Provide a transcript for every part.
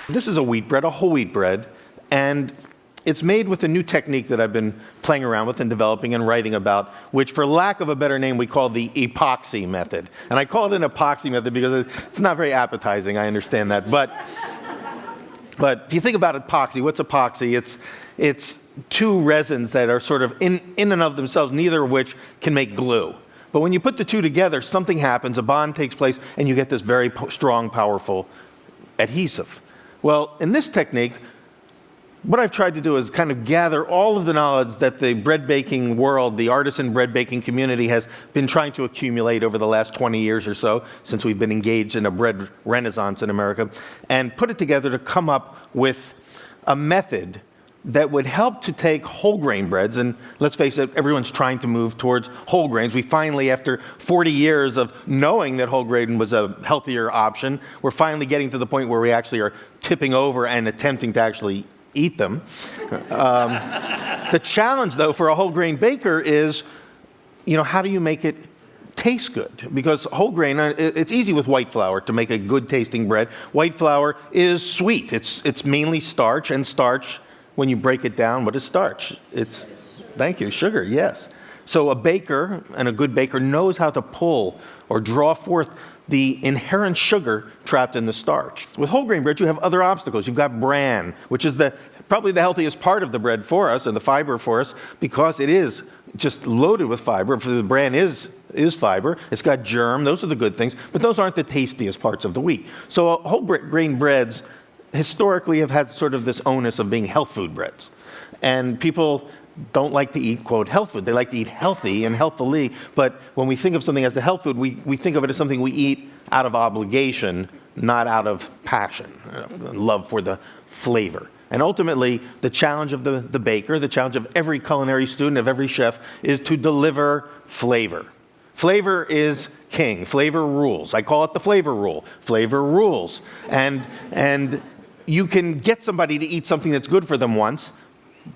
This is a wheat bread, a whole wheat bread, and it's made with a new technique that I've been playing around with and developing and writing about, which, for lack of a better name, we call the epoxy method. And I call it an epoxy method because it's not very appetizing, I understand that. But if you think about epoxy, what's epoxy? It's two resins that are sort of in and of themselves, neither of which can make glue. But when you put the two together, something happens, a bond takes place, and you get this very strong, powerful adhesive. Well, in this technique, what I've tried to do is kind of gather all of the knowledge that the bread baking world, the artisan bread baking community, has been trying to accumulate over the last 20 years or so, since we've been engaged in a bread renaissance in America, and put it together to come up with a method that would help to take whole grain breads, and let's face it, everyone's trying to move towards whole grains. We finally, after 40 years of knowing that whole grain was a healthier option, we're finally getting to the point where we actually are tipping over and attempting to actually eat them. The challenge, though, for a whole grain baker is, how do you make it taste good? Because whole grain, it's easy with white flour to make a good tasting bread. White flour is sweet. It's mainly starch, and starch, when you break it down, what is starch? Thank you, sugar, yes. So a baker, and a good baker, knows how to pull or draw forth the inherent sugar trapped in the starch. With whole grain bread, you have other obstacles. You've got bran, which is probably the healthiest part of the bread for us, and the fiber for us, because it is just loaded with fiber. The bran is fiber. It's got germ. Those are the good things, but those aren't the tastiest parts of the wheat. So whole grain breads historically have had sort of this onus of being health food breads. And people don't like to eat, quote, health food. They like to eat healthy and healthily, but when we think of something as a health food, we think of it as something we eat out of obligation, not out of passion, love for the flavor. And ultimately, the challenge of the baker, the challenge of every culinary student, of every chef, is to deliver flavor. Flavor is king. Flavor rules. I call it the flavor rule. Flavor rules. And you can get somebody to eat something that's good for them once,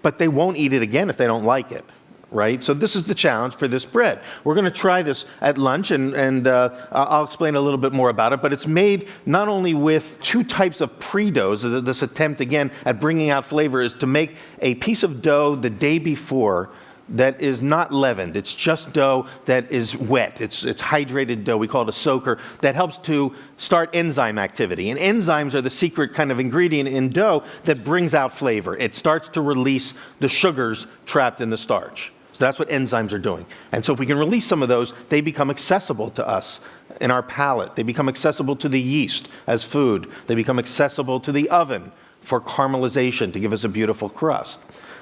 but they won't eat it again if they don't like it, right? So this is the challenge for this bread. We're going to try this at lunch, and I'll explain a little bit more about it, but it's made not only with two types of pre-doughs. This attempt, again, at bringing out flavor is to make a piece of dough the day before that is not leavened. It's just dough that is wet. It's hydrated dough. We call it a soaker that helps to start enzyme activity. And enzymes are the secret kind of ingredient in dough that brings out flavor. It starts to release the sugars trapped in the starch. So that's what enzymes are doing. And so if we can release some of those, they become accessible to us in our palate. They become accessible to the yeast as food. They become accessible to the oven for caramelization to give us a beautiful crust.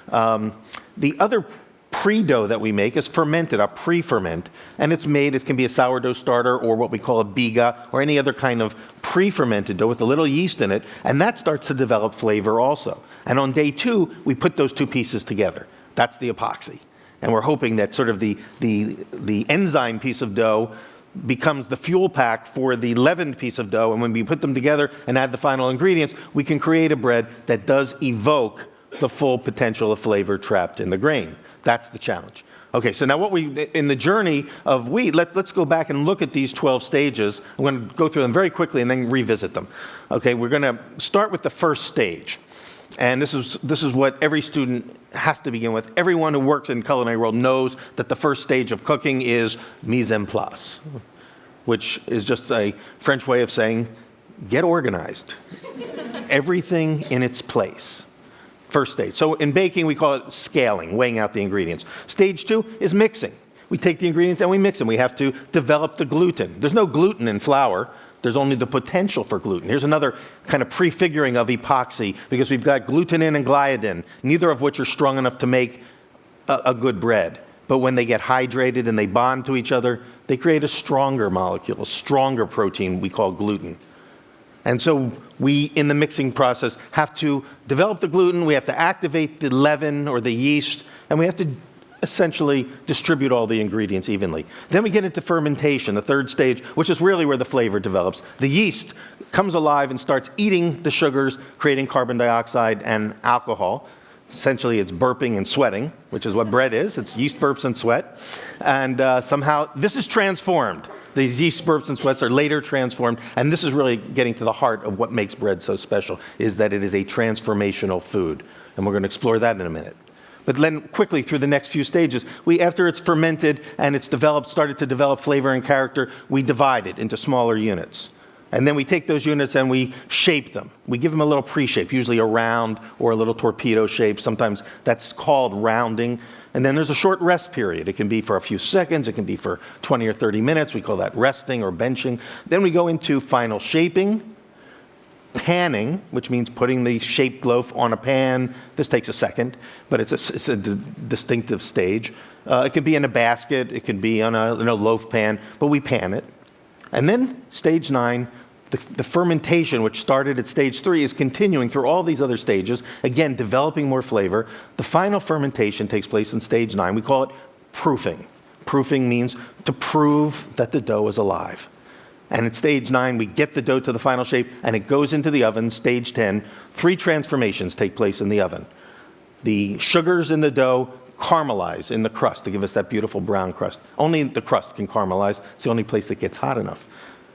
The other pre-dough that we make is fermented, a pre-ferment, and it can be a sourdough starter or what we call a biga or any other kind of pre-fermented dough with a little yeast in it, and that starts to develop flavor also. And on day 2, we put those two pieces together. That's the epoxy. And we're hoping that sort of the enzyme piece of dough becomes the fuel pack for the leavened piece of dough, and when we put them together and add the final ingredients, we can create a bread that does evoke the full potential of flavor trapped in the grain. That's the challenge. Okay, so now in the journey of wheat, let's go back and look at these 12 stages. I'm going to go through them very quickly and then revisit them. Okay, we're going to start with the first stage. And this is what every student has to begin with. Everyone who works in culinary world knows that the first stage of cooking is mise en place, which is just a French way of saying, get organized. Everything in its place. First stage. So in baking, we call it scaling, weighing out the ingredients. Stage 2 is mixing. We take the ingredients and we mix them. We have to develop the gluten. There's no gluten in flour. There's only the potential for gluten. Here's another kind of prefiguring of epoxy, because we've got glutenin and gliadin, neither of which are strong enough to make a good bread. But when they get hydrated and they bond to each other, they create a stronger molecule, a stronger protein we call gluten. And so we, in the mixing process, have to develop the gluten, we have to activate the leaven or the yeast, and we have to essentially distribute all the ingredients evenly. Then we get into fermentation, the third stage, which is really where the flavor develops. The yeast comes alive and starts eating the sugars, creating carbon dioxide and alcohol. Essentially, it's burping and sweating, which is what bread is. It's yeast burps and sweat. And somehow, this is transformed. These yeast burps and sweats are later transformed. And this is really getting to the heart of what makes bread so special, is that it is a transformational food. And we're going to explore that in a minute. But then quickly, through the next few stages, after it's fermented and it's started to develop flavor and character, we divide it into smaller units. And then we take those units and we shape them. We give them a little pre-shape, usually a round or a little torpedo shape. Sometimes that's called rounding. And then there's a short rest period. It can be for a few seconds. It can be for 20 or 30 minutes. We call that resting or benching. Then we go into final shaping, panning, which means putting the shaped loaf on a pan. This takes a second, but it's a distinctive stage. It can be in a basket. It can be on a loaf pan, but we pan it. And then stage 9, the fermentation, which started at stage 3, is continuing through all these other stages, again, developing more flavor. The final fermentation takes place in stage 9. We call it proofing. Proofing means to prove that the dough is alive. And at stage 9, we get the dough to the final shape, and it goes into the oven. Stage 10, 3 transformations take place in the oven. The sugars in the dough caramelize in the crust to give us that beautiful brown crust. Only the crust can caramelize. It's the only place that gets hot enough.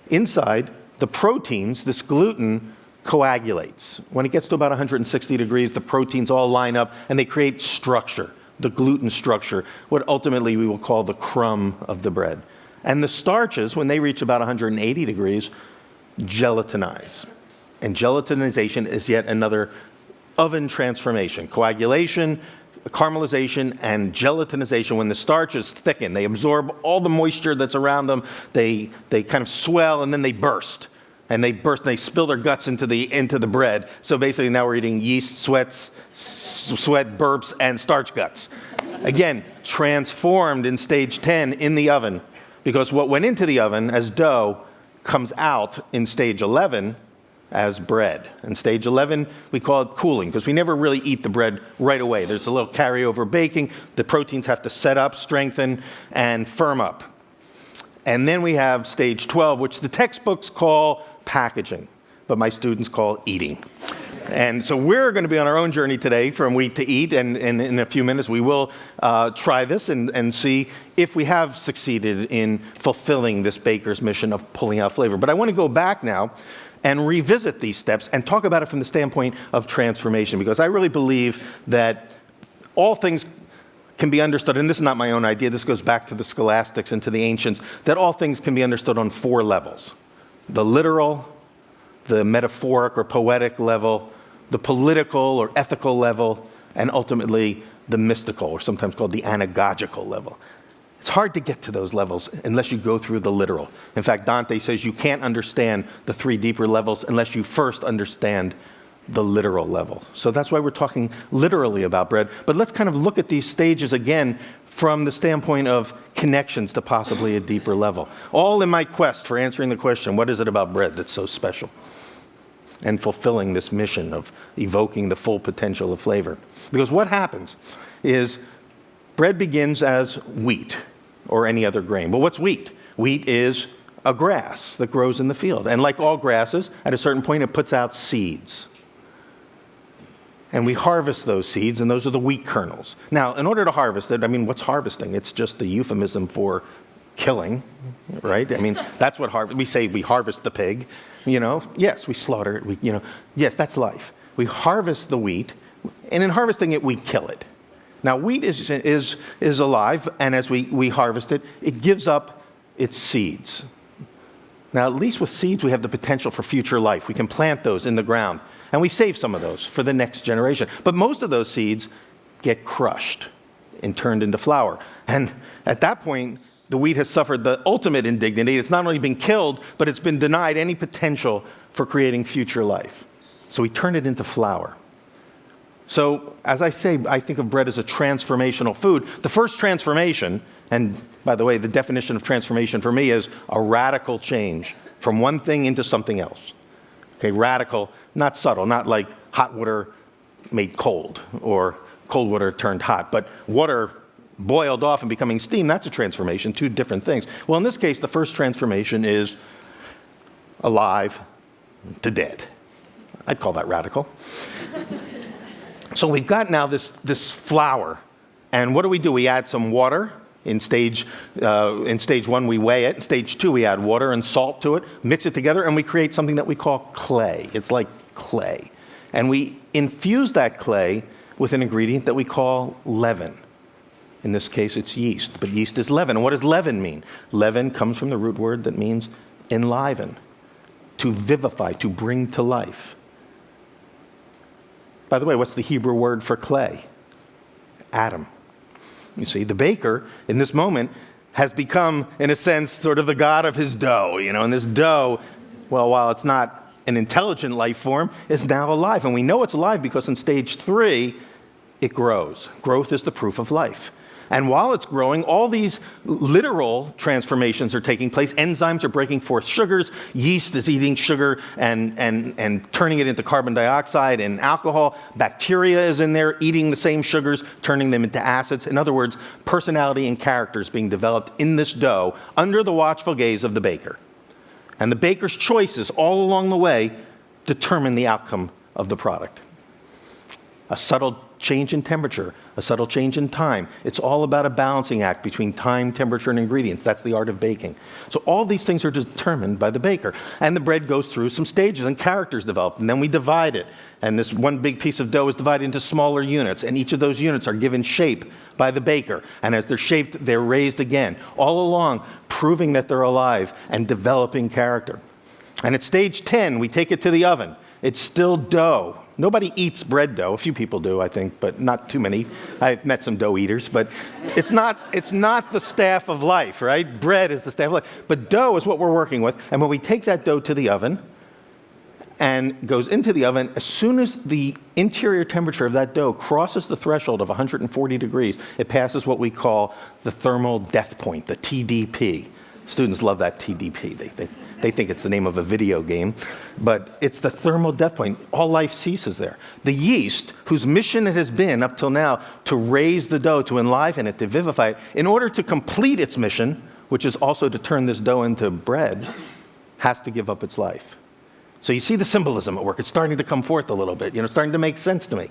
Inside, the proteins, this gluten, coagulates. When it gets to about 160 degrees, the proteins all line up and they create structure, the gluten structure, what ultimately we will call the crumb of the bread. And the starches, when they reach about 180 degrees, gelatinize. And gelatinization is yet another oven transformation. Coagulation, caramelization, and gelatinization. When the starches thicken, they absorb all the moisture that's around them, they kind of swell, and then they burst. And they spill their guts into the bread. So basically now we're eating yeast, sweat, burps, and starch guts. Again, transformed in stage 10 in the oven, because what went into the oven as dough comes out in stage 11 as bread. And stage 11, we call it cooling, because we never really eat the bread right away. There's a little carryover baking. The proteins have to set up, strengthen, and firm up. And then we have stage 12, which the textbooks call packaging, but my students call eating. And so we're going to be on our own journey today from wheat to eat, and in a few minutes we will try this and see if we have succeeded in fulfilling this baker's mission of pulling out flavor. But I want to go back now and revisit these steps and talk about it from the standpoint of transformation, because I really believe that all things can be understood, and this is not my own idea, this goes back to the scholastics and to the ancients, that all things can be understood on 4 levels. The literal, the metaphoric or poetic level, the political or ethical level, and ultimately the mystical, or sometimes called the anagogical level. It's hard to get to those levels unless you go through the literal. In fact, Dante says you can't understand the 3 deeper levels unless you first understand the literal level. So that's why we're talking literally about bread. But let's kind of look at these stages again from the standpoint of connections to possibly a deeper level. All in my quest for answering the question, what is it about bread that's so special? And fulfilling this mission of evoking the full potential of flavor. Because what happens is bread begins as wheat or any other grain. But what's wheat? Wheat is a grass that grows in the field. And like all grasses, at a certain point it puts out seeds. And we harvest those seeds, and those are the wheat kernels. Now, in order to harvest it, what's harvesting? It's just a euphemism for killing, right? That's what we say we harvest the pig, Yes, we slaughter it, Yes, that's life. We harvest the wheat, and in harvesting it, we kill it. Now, wheat is alive, and as we harvest it, it gives up its seeds. Now, at least with seeds, we have the potential for future life. We can plant those in the ground, and we save some of those for the next generation. But most of those seeds get crushed and turned into flour. And at that point, the wheat has suffered the ultimate indignity. It's not only been killed, but it's been denied any potential for creating future life. So we turn it into flour. So, as I say, I think of bread as a transformational food. The first transformation, and by the way, the definition of transformation for me is a radical change from one thing into something else. Okay, radical, not subtle, not like hot water made cold or cold water turned hot, but water boiled off and becoming steam, that's a transformation, 2 different things. Well, in this case, the first transformation is alive to dead. I'd call that radical. So we've got now this flour. And what do? We add some water. In stage 1, we weigh it. In stage 2, we add water and salt to it, mix it together, and we create something that we call clay. It's like clay. And we infuse that clay with an ingredient that we call leaven. In this case, it's yeast, but yeast is leaven. And what does leaven mean? Leaven comes from the root word that means enliven, to vivify, to bring to life. By the way, what's the Hebrew word for clay? Adam. You see, the baker, in this moment, has become, in a sense, sort of the god of his dough. And this dough, well, while it's not an intelligent life form, is now alive. And we know it's alive because in stage 3, it grows. Growth is the proof of life. And while it's growing, all these literal transformations are taking place. Enzymes are breaking forth sugars. Yeast is eating sugar and turning it into carbon dioxide and alcohol. Bacteria is in there eating the same sugars, turning them into acids. In other words, personality and character is being developed in this dough under the watchful gaze of the baker. And the baker's choices all along the way determine the outcome of the product. A subtle change in temperature, a subtle change in time. It's all about a balancing act between time, temperature, and ingredients. That's the art of baking. So all these things are determined by the baker. And the bread goes through some stages and characters develop, and then we divide it. And this one big piece of dough is divided into smaller units, and each of those units are given shape by the baker. And as they're shaped, they're raised again, all along proving that they're alive and developing character. And at stage 10, we take it to the oven. It's still dough. Nobody eats bread dough. A few people do, I think, but not too many. I've met some dough eaters, but it's not the staff of life, right? Bread is the staff of life. But dough is what we're working with. And when we take that dough to the oven and goes into the oven, as soon as the interior temperature of that dough crosses the threshold of 140 degrees, it passes what we call the thermal death point, the TDP. Students love that TDP. They think it's the name of a video game, but it's the thermal death point. All life ceases there. The yeast, whose mission it has been up till now to raise the dough, to enliven it, to vivify it, in order to complete its mission, which is also to turn this dough into bread, has to give up its life. So you see the symbolism at work. It's starting to come forth a little bit. It's starting to make sense to me.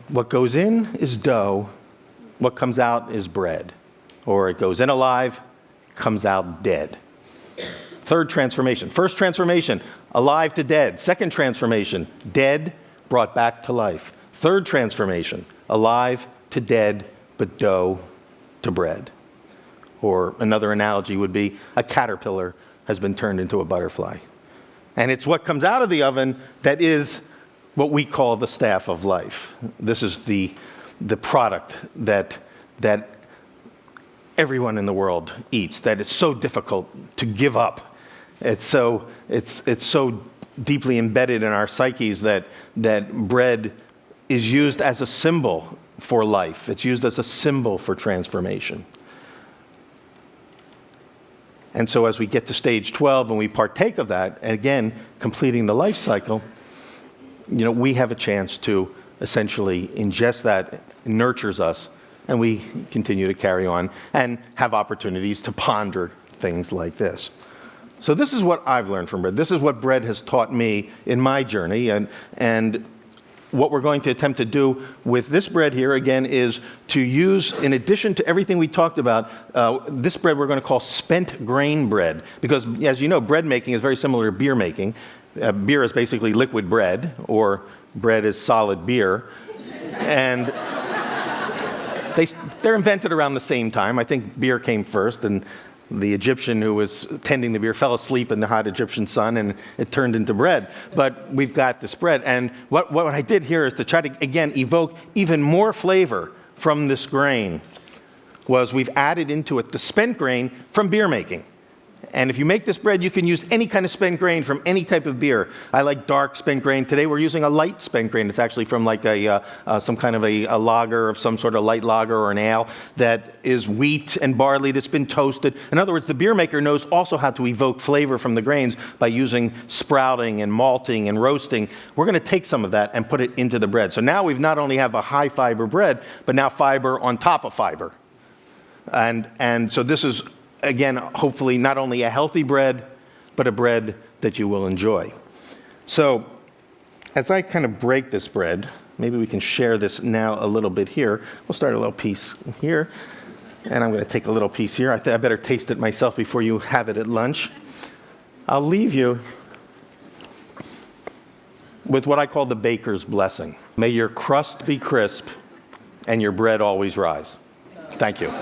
What goes in is dough. What comes out is bread. Or it goes in alive, comes out dead. Third transformation. First transformation, alive to dead. Second transformation, dead, brought back to life. Third transformation, alive to dead, but dough to bread. Or another analogy would be a caterpillar has been turned into a butterfly. And it's what comes out of the oven that is what we call the staff of life. This is the product that everyone in the world eats, that it's so difficult to give up. It's so deeply embedded in our psyches that bread is used as a symbol for life. It's used as a symbol for transformation. And so as we get to stage 12 and we partake of that, and again, completing the life cycle, we have a chance to essentially ingest that. It nurtures us. And we continue to carry on and have opportunities to ponder things like this. So this is what I've learned from bread. This is what bread has taught me in my journey. And what we're going to attempt to do with this bread here, again, is to use, in addition to everything we talked about, this bread we're going to call spent grain bread. Because, as you know, bread making is very similar to beer making. Beer is basically liquid bread, or bread is solid beer. And they're invented around the same time. I think beer came first, and the Egyptian who was tending the beer fell asleep in the hot Egyptian sun, and it turned into bread. But we've got this bread. And what I did here is to try to, again, evoke even more flavor from this grain, was we've added into it the spent grain from beer making. And if you make this bread, you can use any kind of spent grain from any type of beer. I like dark spent grain. Today we're using a light spent grain. It's actually from like some kind of a lager, of some sort of light lager or an ale that is wheat and barley that's been toasted. In other words, the beer maker knows also how to evoke flavor from the grains by using sprouting and malting and roasting. We're going to take some of that and put it into the bread. So now we've not only have a high fiber bread, but now fiber on top of fiber. And so this is, again, hopefully not only a healthy bread, but a bread that you will enjoy. So as I kind of break this bread, maybe we can share this now a little bit here. We'll start a little piece here, and I'm going to take a little piece here. I better taste it myself before you have it at lunch. I'll leave you with what I call the baker's blessing. May your crust be crisp and your bread always rise. Thank you.